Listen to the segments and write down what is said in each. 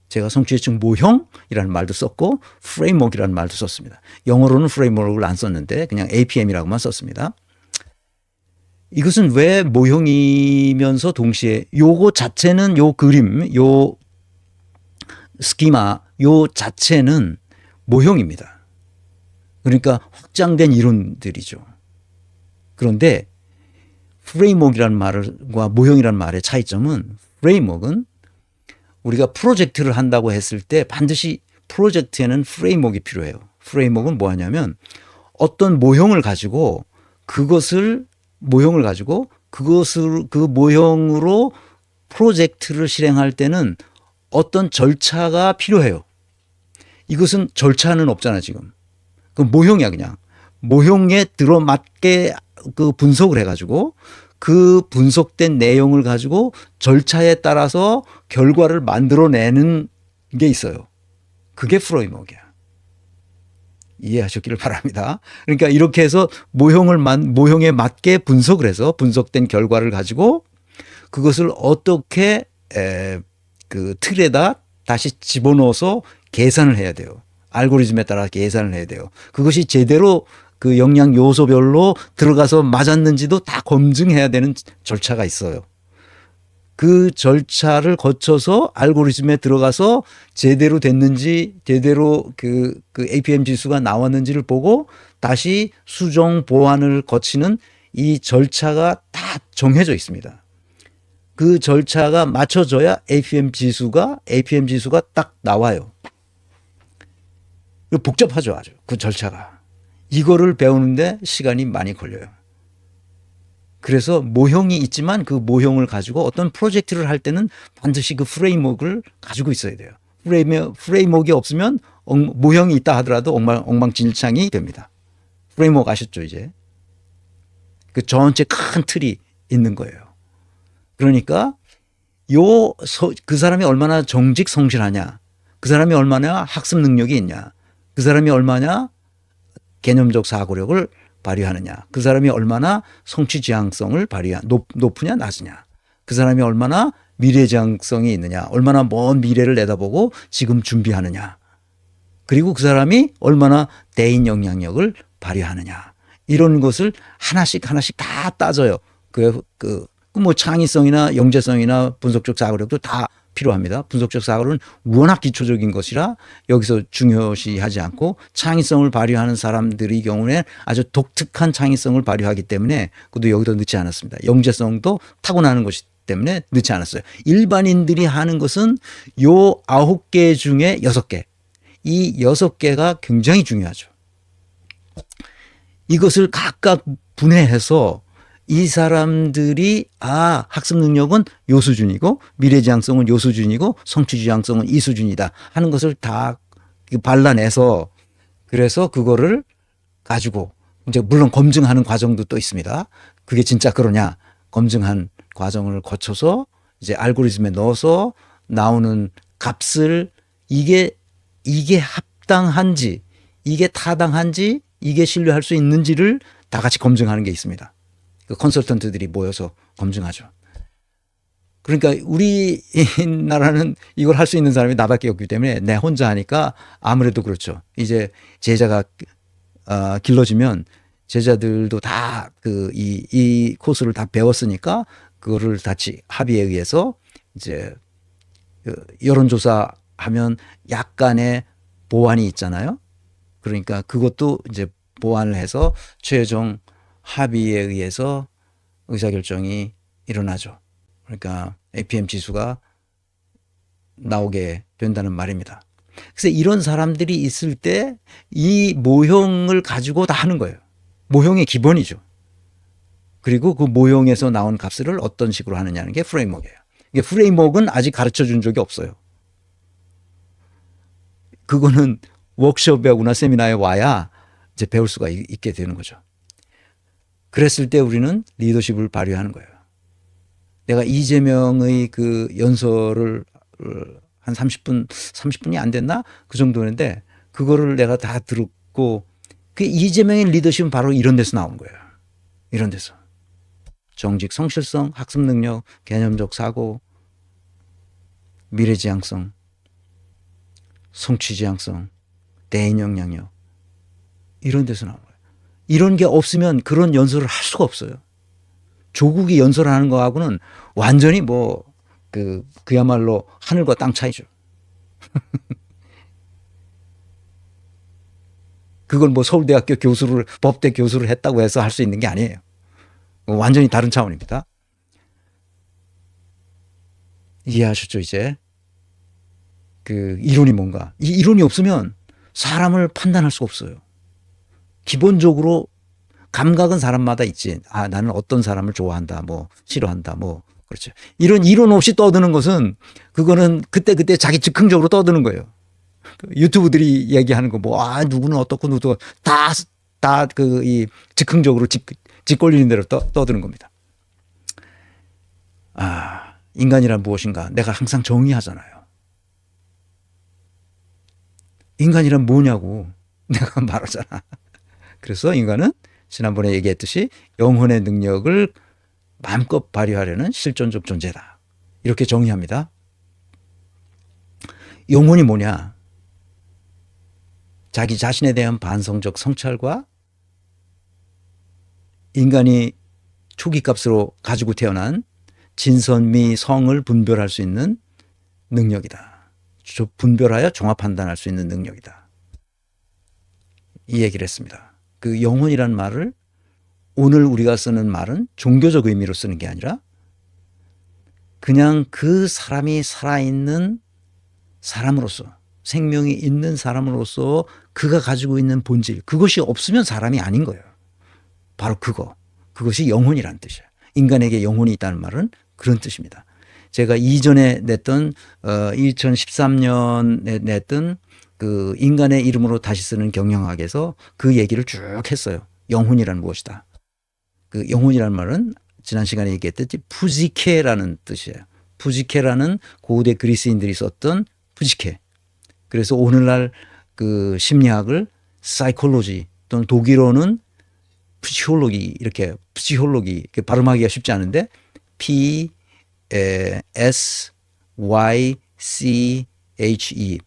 제가 성취지층 모형이라는 말도 썼고 프레임워크이라는 말도 썼습니다. 영어로는 프레임워크를 안 썼는데 그냥 APM이라고만 썼습니다. 이것은 왜 모형이면서 동시에 요거 자체는 요 그림, 요 스키마, 요 자체는 모형입니다. 그러니까 확장된 이론들이죠. 그런데 프레임워크이라는 말과 모형이라는 말의 차이점은 프레임워크는 우리가 프로젝트를 한다고 했을 때 반드시 프로젝트에는 프레임워크가 필요해요. 프레임워크는 뭐 하냐면 어떤 모형을 가지고 그 모형으로 프로젝트를 실행할 때는 어떤 절차가 필요해요. 이것은 절차는 없잖아 지금. 그 모형이야 그냥. 모형에 들어맞게 그 분석을 해가지고 그 분석된 내용을 가지고 절차에 따라서 결과를 만들어내는 게 있어요. 그게 프레임워크야. 이해하셨기를 바랍니다. 그러니까 이렇게 해서 모형에 맞게 분석을 해서 분석된 결과를 가지고 그것을 어떻게 그 틀에다 다시 집어넣어서 계산을 해야 돼요. 알고리즘에 따라 계산을 해야 돼요. 그것이 제대로 그 영양 요소별로 들어가서 맞았는지도 다 검증해야 되는 절차가 있어요. 그 절차를 거쳐서 알고리즘에 들어가서 제대로 됐는지 제대로 그 APM 지수가 나왔는지를 보고 다시 수정 보완을 거치는 이 절차가 다 정해져 있습니다. 그 절차가 맞춰져야 APM 지수가 딱 나와요. 복잡하죠 아주 그 절차가. 이거를 배우는데 시간이 많이 걸려요. 그래서 모형이 있지만 그 모형을 가지고 어떤 프로젝트를 할 때는 반드시 그 프레임워크를 가지고 있어야 돼요. 프레임워크가 없으면 모형이 있다 하더라도 엉망진창이 됩니다. 프레임워크 아셨죠 이제? 그 전체 큰 틀이 있는 거예요. 그러니까 그 사람이 얼마나 정직 성실하냐, 그 사람이 얼마나 학습 능력이 있냐, 그 사람이 얼마나 개념적 사고력을 발휘하느냐, 그 사람이 얼마나 성취지향성을 높으냐 낮으냐, 그 사람이 얼마나 미래지향성이 있느냐, 얼마나 먼 미래를 내다보고 지금 준비하느냐, 그리고 그 사람이 얼마나 대인 영향력을 발휘하느냐, 이런 것을 하나씩 다 따져요. 뭐 창의성이나 영재성이나 분석적 사고력도 다 필요합니다. 분석적 사고는 워낙 기초적인 것이라 여기서 중요시하지 않고 창의성을 발휘하는 사람들의 경우에 아주 독특한 창의성을 발휘하기 때문에 그것도 여기도 넣지 않았습니다. 영재성도 타고나는 것이기 때문에 넣지 않았어요. 일반인들이 하는 것은 요 9개 중에 6개. 이 6개가 굉장히 중요하죠. 이것을 각각 분해해서 이 사람들이 학습 능력은 요 수준이고 미래지향성은 요 수준이고 성취지향성은 이 수준이다 하는 것을 다 발라내서 그래서 그거를 가지고 이제 물론 검증하는 과정도 또 있습니다. 그게 진짜 그러냐 검증한 과정을 거쳐서 이제 알고리즘에 넣어서 나오는 값을 이게 합당한지 이게 타당한지 이게 신뢰할 수 있는지를 다 같이 검증하는 게 있습니다. 그 컨설턴트들이 모여서 검증하죠. 그러니까 우리나라는 이걸 할 수 있는 사람이 나밖에 없기 때문에 내 혼자 하니까 아무래도 그렇죠. 이제 제자가 길러지면 제자들도 다 이 코스를 다 배웠으니까 그거를 같이 합의에 의해서 이제 여론조사 하면 약간의 보완이 있잖아요. 그러니까 그것도 이제 보완을 해서 최종 합의에 의해서 의사결정이 일어나죠. 그러니까 APM 지수가 나오게 된다는 말입니다. 그래서 이런 사람들이 있을 때 이 모형을 가지고 다 하는 거예요. 모형의 기본이죠. 그리고 그 모형에서 나온 값을 어떤 식으로 하느냐는 게 프레임워크예요. 이게 프레임워크는 아직 가르쳐 준 적이 없어요. 그거는 워크숍이나 세미나에 와야 이제 배울 수가 있게 되는 거죠. 그랬을 때 우리는 리더십을 발휘하는 거예요. 내가 이재명의 그 연설을 한 30분이 안 됐나? 그 정도인데 그거를 내가 다 들었고 그 이재명의 리더십은 바로 이런 데서 나온 거예요. 이런 데서. 정직, 성실성, 학습 능력, 개념적 사고, 미래지향성. 성취 지향성, 대인 영향력 이런 데서 나온 거예요. 이런 게 없으면 그런 연설을 할 수가 없어요. 조국이 연설하는 거하고는 완전히 그야말로 하늘과 땅 차이죠. 그걸 서울대학교 교수를, 법대 교수를 했다고 해서 할 수 있는 게 아니에요. 완전히 다른 차원입니다. 이해하셨죠, 이제? 그 이론이 뭔가. 이 이론이 없으면 사람을 판단할 수가 없어요. 기본적으로 감각은 사람마다 있지. 나는 어떤 사람을 좋아한다, 싫어한다, 그렇죠. 이런 이론 없이 떠드는 것은 그거는 그때 자기 즉흥적으로 떠드는 거예요. 유튜브들이 얘기하는 거 누구는 어떻고 누구 이 즉흥적으로 집 걸리는 대로 떠드는 겁니다. 인간이란 무엇인가? 내가 항상 정의하잖아요. 인간이란 뭐냐고 내가 말하잖아. 그래서 인간은 지난번에 얘기했듯이 영혼의 능력을 마음껏 발휘하려는 실존적 존재다. 이렇게 정의합니다. 영혼이 뭐냐? 자기 자신에 대한 반성적 성찰과 인간이 초기값으로 가지고 태어난 진선미 성을 분별할 수 있는 능력이다. 분별하여 종합 판단할 수 있는 능력이다. 이 얘기를 했습니다. 그 영혼이란 말을 오늘 우리가 쓰는 말은 종교적 의미로 쓰는 게 아니라 그냥 그 사람이 살아있는 사람으로서, 생명이 있는 사람으로서 그가 가지고 있는 본질, 그것이 없으면 사람이 아닌 거예요. 바로 그것이 영혼이란 뜻이에요. 인간에게 영혼이 있다는 말은 그런 뜻입니다. 제가 이전에 냈던 2013년에 냈던 그 인간의 이름으로 다시 쓰는 경영학에서 그 얘기를 쭉 했어요. 영혼이란 무엇이다. 그 영혼이란 말은 지난 시간에 얘기했듯이 푸지케라는 뜻이에요. 푸지케라는 고대 그리스인들이 썼던 푸지케. 그래서 오늘날 그 심리학을 사이콜로지 또는 독일어는 psychology 이렇게 발음하기가 쉽지 않은데 P-S-Y-C-H-E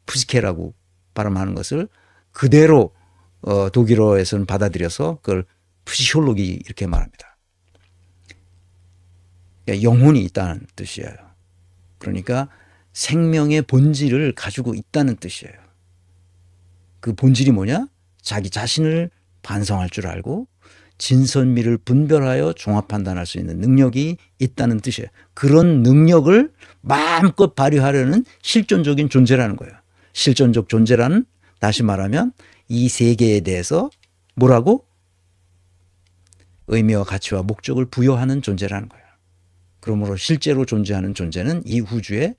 푸지케라고 발음하는 것을 그대로 독일어에서는 받아들여서 그걸 psychology 이렇게 말합니다. 그러니까 영혼이 있다는 뜻이에요. 그러니까 생명의 본질을 가지고 있다는 뜻이에요. 그 본질이 뭐냐? 자기 자신을 반성할 줄 알고 진선미를 분별하여 종합 판단할 수 있는 능력이 있다는 뜻이에요. 그런 능력을 마음껏 발휘하려는 실존적인 존재라는 거예요. 실존적 존재라는, 다시 말하면 이 세계에 대해서 뭐라고? 의미와 가치와 목적을 부여하는 존재라는 거예요. 그러므로 실제로 존재하는 존재는 이 우주에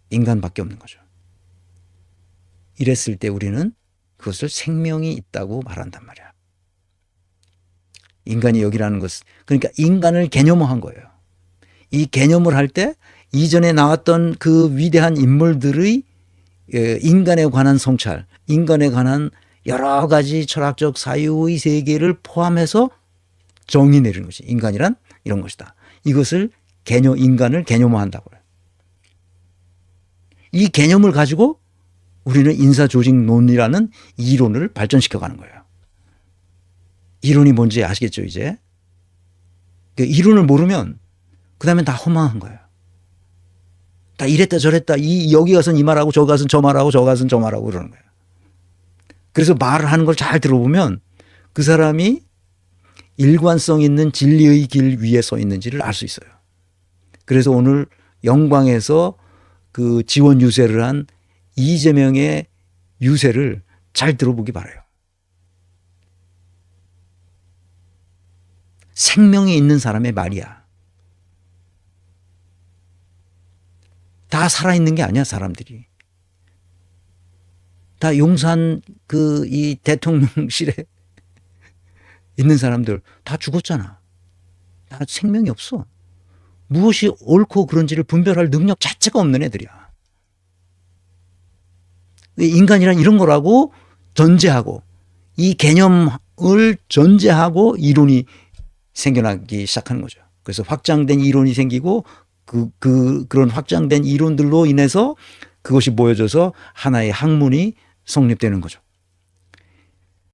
인간밖에 없는 거죠. 이랬을 때 우리는 그것을 생명이 있다고 말한단 말이야. 인간이 여기라는 것은, 그러니까 인간을 개념화한 거예요. 이 개념을 할 때 이전에 나왔던 그 위대한 인물들의 인간에 관한 성찰, 인간에 관한 여러 가지 철학적 사유의 세계를 포함해서 정의 내리는 것이 인간이란 이런 것이다. 이것을 인간을 개념화한다고 해요. 이 개념을 가지고 우리는 인사조직론이라는 이론을 발전시켜가는 거예요. 이론이 뭔지 아시겠죠, 이제? 그 이론을 모르면 그 다음엔 다 허망한 거예요. 다 이랬다 저랬다, 여기 가서는 이 말하고 저기 가서는 저 말하고 저기 가서는 저 말하고 그러는 거예요. 그래서 말을 하는 걸 잘 들어보면 그 사람이 일관성 있는 진리의 길 위에 서 있는지를 알 수 있어요. 그래서 오늘 영광에서 그 지원 유세를 한 이재명의 유세를 잘 들어보기 바라요. 생명이 있는 사람의 말이야. 다 살아있는 게 아니야, 사람들이. 다 용산 이 대통령실에 있는 사람들 다 죽었잖아. 다 생명이 없어. 무엇이 옳고 그른지를 분별할 능력 자체가 없는 애들이야. 인간이란 이런 거라고 전제하고, 이 개념을 전제하고 이론이 생겨나기 시작하는 거죠. 그래서 확장된 이론이 생기고 그런 확장된 이론들로 인해서 그것이 모여져서 하나의 학문이 성립되는 거죠.